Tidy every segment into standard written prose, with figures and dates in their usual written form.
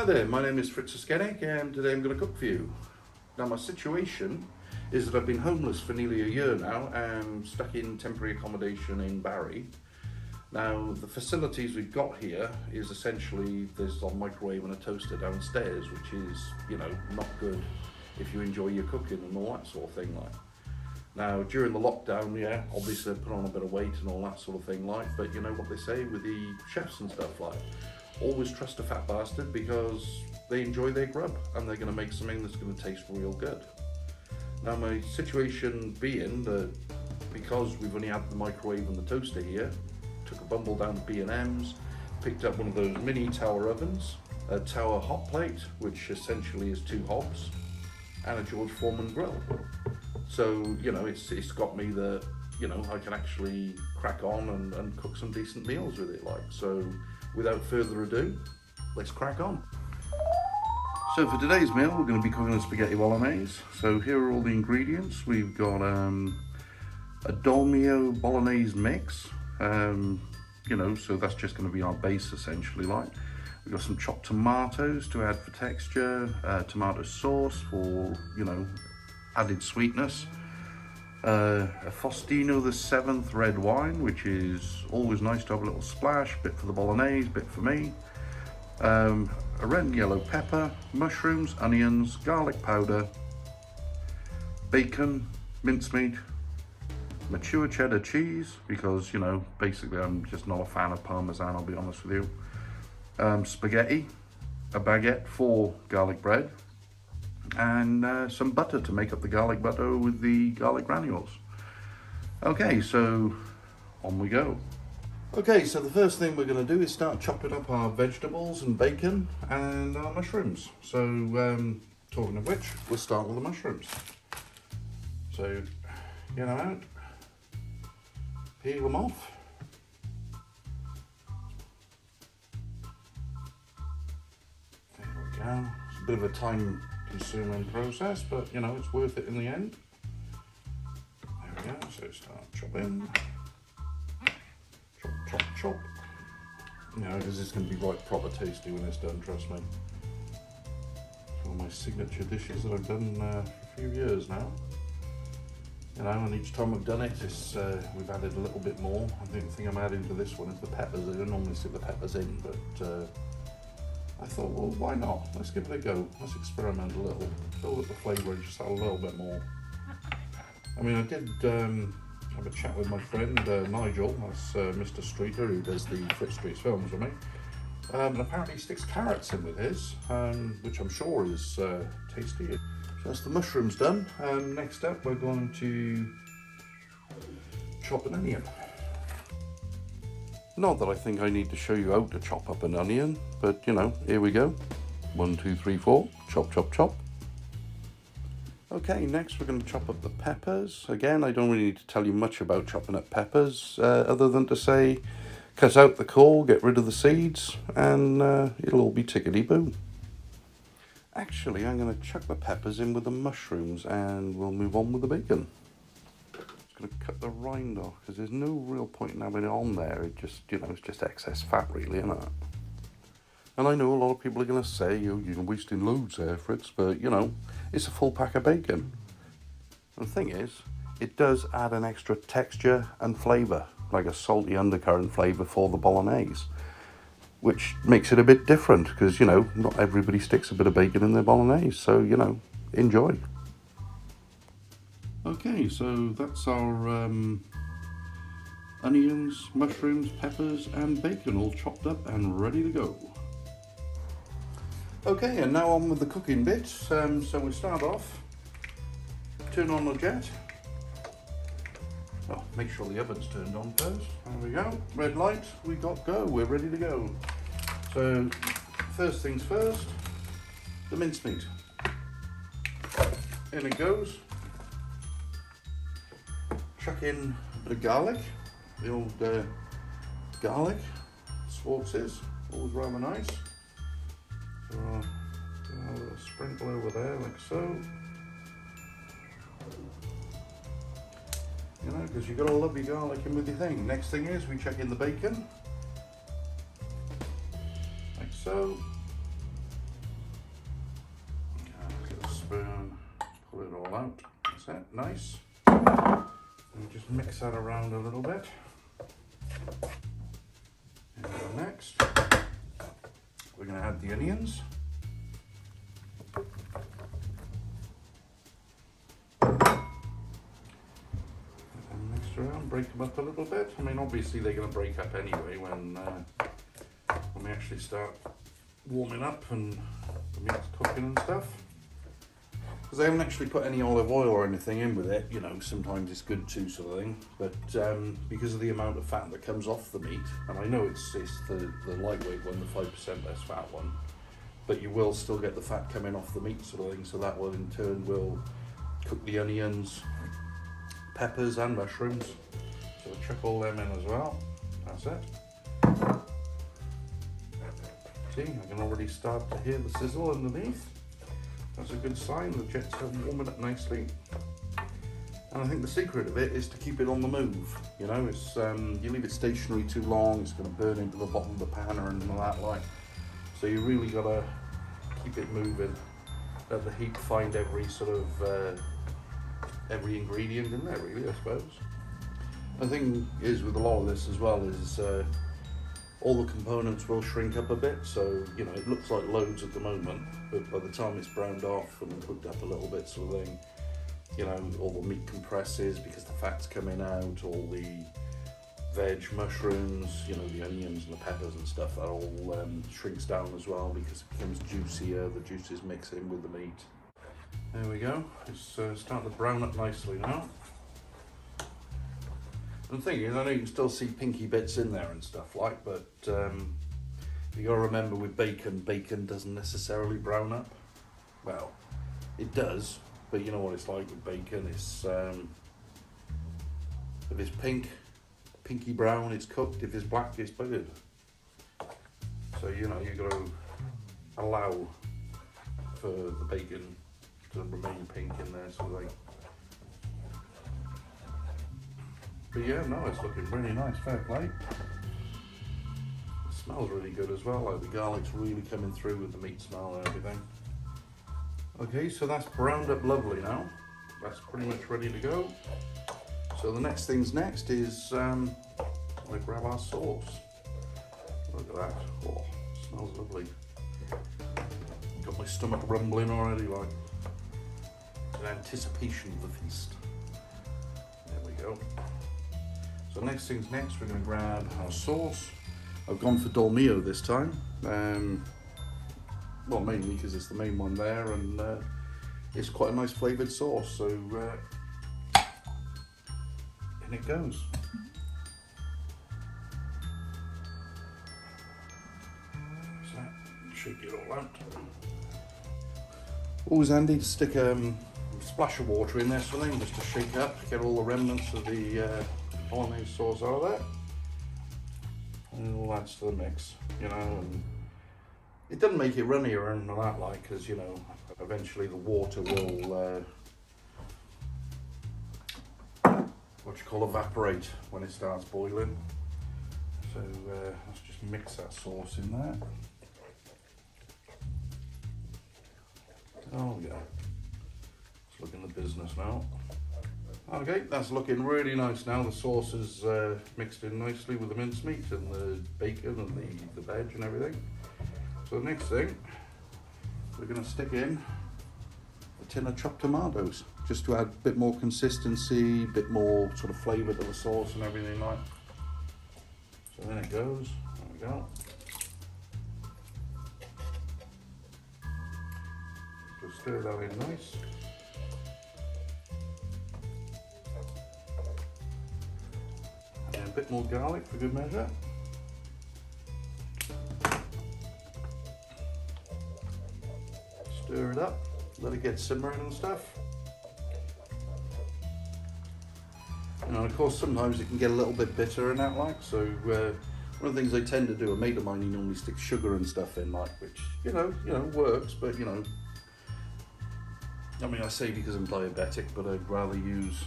Hi there, my name is FritzStreets and today I'm going to cook for you. Now my situation is that I've been homeless for nearly a year now and stuck in temporary accommodation in Barry. Now the facilities we've got here is essentially there's a microwave and a toaster downstairs, which is, not good if you enjoy your cooking and all that sort of thing like. Now during the lockdown, obviously I put on a bit of weight and all that sort of thing like, but you know what they say with the chefs and stuff like, always trust a fat bastard because they enjoy their grub and they're going to make something that's going to taste real good. Now my situation being that because we've only had the microwave and the toaster here, took a bumble down to B&M's, picked up one of those mini tower ovens, a tower hot plate, which essentially is 2 hobs, and a George Foreman grill. So, it's got me that, I can actually crack on and cook some decent meals with it like. So without further ado, let's crack on. So for today's meal, we're going to be cooking a spaghetti bolognese. So here are all the ingredients. We've got a Dolmio bolognese mix, so that's just going to be our base essentially like. We've got some chopped tomatoes to add for texture, tomato sauce for, added sweetness, a Faustino the 7th red wine, which is always nice to have a little splash, bit for the bolognese, bit for me, a red and yellow pepper, mushrooms, onions, garlic powder, bacon, mincemeat, mature cheddar cheese, because, basically I'm just not a fan of Parmesan, I'll be honest with you, spaghetti, a baguette for garlic bread, and some butter to make up the garlic butter with the garlic granules. Okay, so on we go. Okay, so the first thing we're going to do is start chopping up our vegetables and bacon and our mushrooms. So talking of which, we'll start with the mushrooms. So get them out, peel them off. There we go. It's a bit of a time consuming process, but it's worth it in the end. There we go, so start chopping. Chop, chop, chop. Because it's going to be right proper tasty when it's done, trust me. It's one of my signature dishes that I've done for a few years now. And each time I've done it, we've added a little bit more. I think the thing I'm adding to this one is the peppers. I don't normally stick the peppers in, but I thought, well, why not? Let's give it a go. Let's experiment a little. Build up the flavour and just add a little bit more. I mean, I did have a chat with my friend Nigel, that's Mr. Streeter, who does the FritzStreets films with me. And apparently he sticks carrots in with his, which I'm sure is tasty. So that's the mushrooms done. Next up, we're going to chop an onion. Not that I think I need to show you how to chop up an onion, but here we go. 1, 2, 3, 4, chop, chop, chop. Okay, next we're going to chop up the peppers. Again, I don't really need to tell you much about chopping up peppers, other than to say, cut out the core, get rid of the seeds, and it'll all be tickety-boo. Actually, I'm going to chuck the peppers in with the mushrooms, and we'll move on with the bacon. Going to cut the rind off because there's no real point in having it on there. It just, it's just excess fat, really, isn't it? And I know a lot of people are going to say, you're wasting loads there, Fritz, but it's a full pack of bacon. And the thing is, it does add an extra texture and flavour, like a salty undercurrent flavour for the bolognese, which makes it a bit different because not everybody sticks a bit of bacon in their bolognese. So enjoy. Okay, so that's our onions, mushrooms, peppers and bacon all chopped up and ready to go. Okay, and now on with the cooking bit. So we start off, turn on the jet. Oh, make sure the oven's turned on first. There we go, red light, we got go, we're ready to go. So first things first, the mincemeat. In it goes. Chuck in a bit of garlic, the old garlic, Schwartz's, always rather nice. So a little sprinkle over there like so. Because you've got to love your garlic in with your thing. Next thing is we chuck in the bacon, like so. That's it, nice. And just mix that around a little bit. And next, we're going to add the onions. Around, break them up a little bit. I mean, obviously they're going to break up anyway when we actually start warming up and the meat's cooking and stuff. Because I haven't actually put any olive oil or anything in with it, you know, sometimes it's good too, sort of thing. But because of the amount of fat that comes off the meat, and I know it's the lightweight one, the 5% less fat one, but you will still get the fat coming off the meat, sort of thing. So that will in turn will cook the onions, peppers and mushrooms, so we'll chuck all them in as well. That's it. See, I can already start to hear the sizzle underneath. That's a good sign, the jets are warming up nicely. And I think the secret of it is to keep it on the move. You know, it's you leave it stationary too long, it's going to burn into the bottom of the pan or anything like that. So you really got to keep it moving. Let the heat find every sort of every ingredient in there, really, I suppose. The thing is with a lot of this as well is all the components will shrink up a bit, so you know it looks like loads at the moment, but by the time it's browned off and cooked up a little bit, sort of thing, you know, all the meat compresses because the fat's coming out, all the veg, mushrooms, you know, the onions and the peppers and stuff, that all shrinks down as well because it becomes juicier, the juices mix in with the meat. There we go, it's starting to brown up nicely now. And the thing is, I know you can still see pinky bits in there and stuff like, but you got to remember with bacon, bacon doesn't necessarily brown up. Well, it does, but you know what it's like with bacon, it's if it's pink, pinky brown, it's cooked, if it's black, it's buggered. So you know, you got to allow for the bacon to remain pink in there, sort of thing. But yeah, no, it's looking really nice, fair play. It smells really good as well, like the garlic's really coming through with the meat smell and everything. Okay, so that's browned up lovely now. That's pretty much ready to go. So the next thing's next is we grab our sauce. Look at that, oh, smells lovely. Got my stomach rumbling already, like in anticipation of the feast. There we go. So next thing's next, we're going to grab our sauce. I've gone for Dolmio this time. Well, mainly because it's the main one there, and it's quite a nice flavoured sauce. So in it goes. So shake it all out. Always handy to stick a splash of water in there, something just to shake up, get all the remnants of the bolognese sauce out of there, and it all adds to the mix, you know. And it doesn't make it runny or anything like that, like, because you know eventually the water will evaporate when it starts boiling. So let's just mix that sauce in there. Oh yeah, it's looking the business now. Okay, that's looking really nice now. The sauce is mixed in nicely with the mincemeat and the bacon and the veg and everything. So the next thing, we're going to stick in a tin of chopped tomatoes, just to add a bit more consistency, a bit more sort of flavour to the sauce and everything like. So then it goes, there we go. Just stir that in nice. And a bit more garlic for good measure. Stir it up, let it get simmering and stuff. And of course sometimes it can get a little bit bitter and that, like, so one of the things I tend to do, a mate of mine, he normally sticks sugar and stuff in, like, which you know works, but you know, I mean, I say because I'm diabetic, but I'd rather use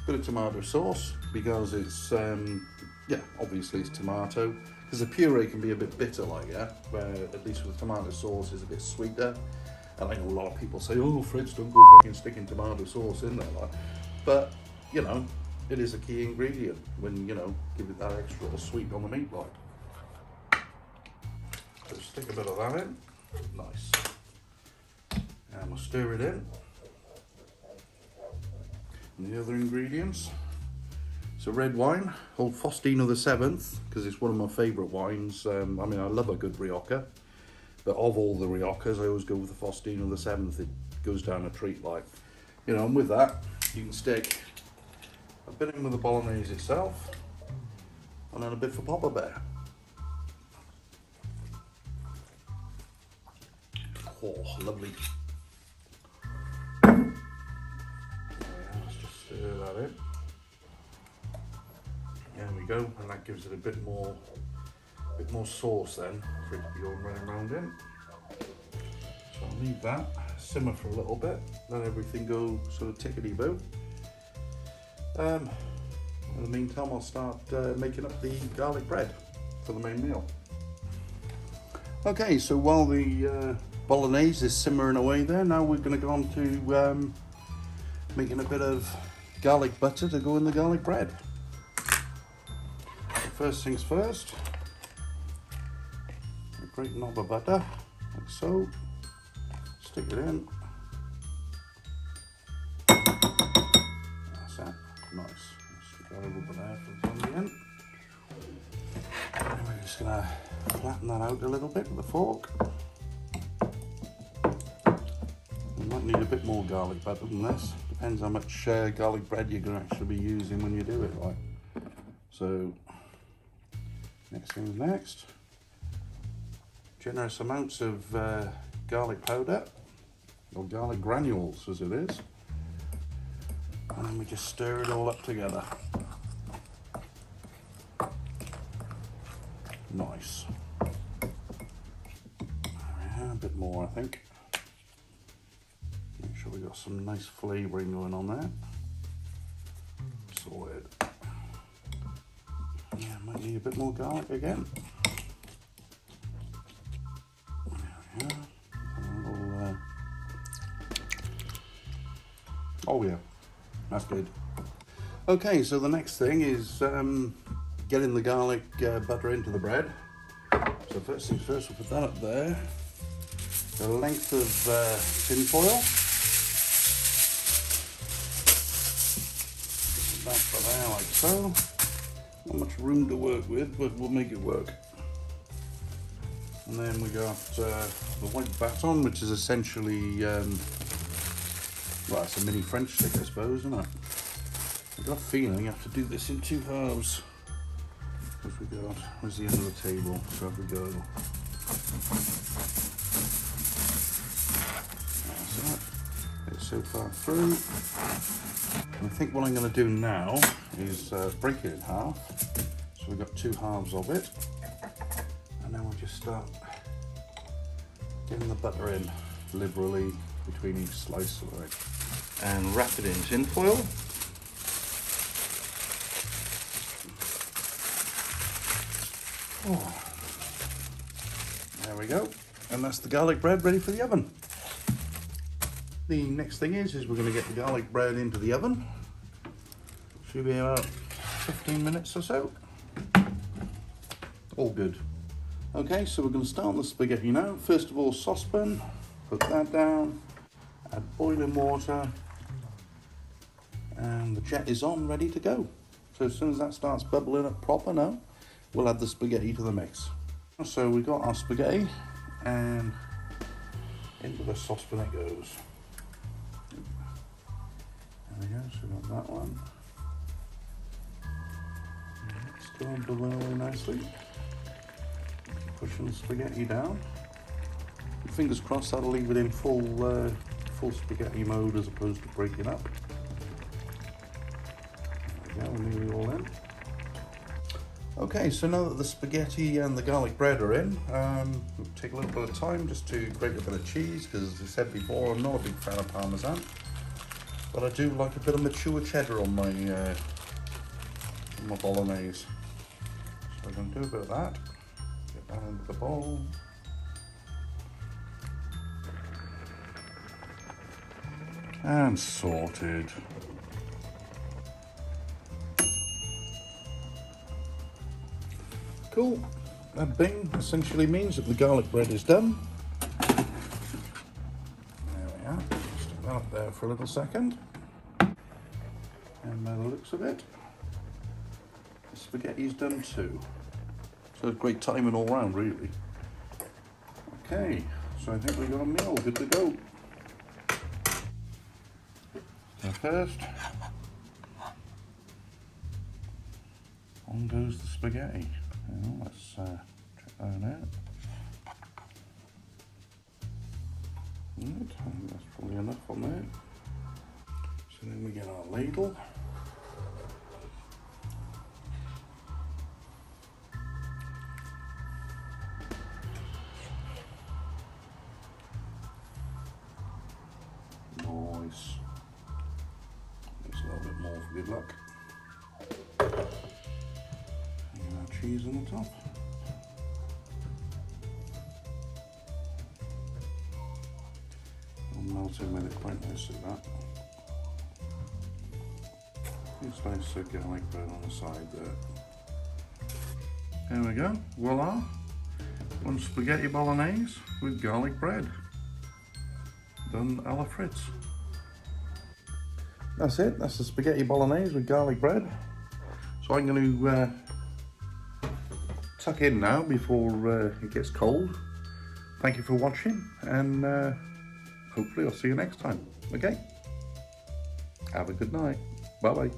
a bit of tomato sauce because it's yeah, obviously it's tomato, because the puree can be a bit bitter like that, where at least with the tomato sauce is a bit sweeter. And I know a lot of people say, oh, Fritz, don't go fucking sticking tomato sauce in there. Like. But, you know, it is a key ingredient when, you know, give it that extra little sweet on the meat. Like. So stick a bit of that in. Nice. And we'll stir it in. And the other ingredients. So red wine, Old Faustino the 7th, because it's one of my favourite wines. I mean, I love a good Rioja. But of all the Riojas, I always go with the Faustino the 7th. It goes down a treat like. You know, and with that, you can stick a bit in with the Bolognese itself, and then a bit for Papa Bear. Oh, lovely. Yeah, let's just stir that in. There we go, and that gives it a bit more sauce then for it to be going running around in. So I'll leave that simmer for a little bit, let everything go sort of tickety-boo. In the meantime, I'll start making up the garlic bread for the main meal. Okay, so while the bolognese is simmering away there, now we're going to go on to making a bit of garlic butter to go in the garlic bread. So first things first. A great knob of butter, like so. Stick it in. That's that. Nice. Stick that over there for the time being. And we're just gonna flatten that out a little bit with a fork. You might need a bit more garlic butter than this. Depends how much garlic bread you're gonna actually be using when you do it. Like. So next thing's next. Generous amounts of garlic powder, or garlic granules as it is, and then we just stir it all up together. Nice. Yeah, a bit more I think. Make sure we got some nice flavouring going on there. Solid. Yeah, might need a bit more garlic again. Oh yeah, that's good. Okay, so the next thing is getting the garlic butter into the bread. So first things first, we'll put that up there. The length of tin foil. That for there like so. Not much room to work with, but we'll make it work. And then we got the white baton, which is essentially well, it's a mini French stick, I suppose, isn't it? I've got a feeling you have to do this in 2 halves. What have we got? Where's the end of the table? So have we go. That's it. It's so far through. And I think what I'm going to do now is break it in half. So we've got 2 halves of it. And then we'll just start getting the butter in liberally between each slice of it. And wrap it in tin foil. Oh. There we go. And that's the garlic bread ready for the oven. The next thing is we're going to get the garlic bread into the oven. Should be about 15 minutes or so. All good. Okay, so we're going to start the spaghetti now. First of all, saucepan. Put that down. Add boiling water. And the jet is on, ready to go. So as soon as that starts bubbling up proper now, we'll add the spaghetti to the mix. So we got our spaghetti, and into the saucepan it goes. There we go, so we got that one. Still bubbling away nicely. Pushing the spaghetti down. Fingers crossed that'll leave it in full spaghetti mode as opposed to breaking up. There we go, we're nearly all in. Okay, so now that the spaghetti and the garlic bread are in, we'll take a little bit of time just to grate a bit of cheese, because as I said before, I'm not a big fan of Parmesan, but I do like a bit of mature cheddar on my bolognese. So I'm going to do a bit of that, get that into the bowl. and sorted. Cool. That bing essentially means that the garlic bread is done. There we are. Stick that up there for a little second. And by the looks of it, the spaghetti's done too. So great timing all round, really. Okay, so I think we've got a meal good to go. So first, on goes the spaghetti. Well, let's check that out. Right, I think that's probably enough on there. So then we get our ladle. Nice. Just a little bit more for good luck. And our cheese on the top. It'll melt in with it quite nicely, that. It's nice garlic bread on the side there. There we go, voila. One spaghetti bolognese with garlic bread. Done a la Fritz. That's it, that's the spaghetti bolognese with garlic bread. So I'm going to tuck in now before it gets cold. Thank you for watching, and hopefully I'll see you next time. Okay? Have a good night. Bye bye.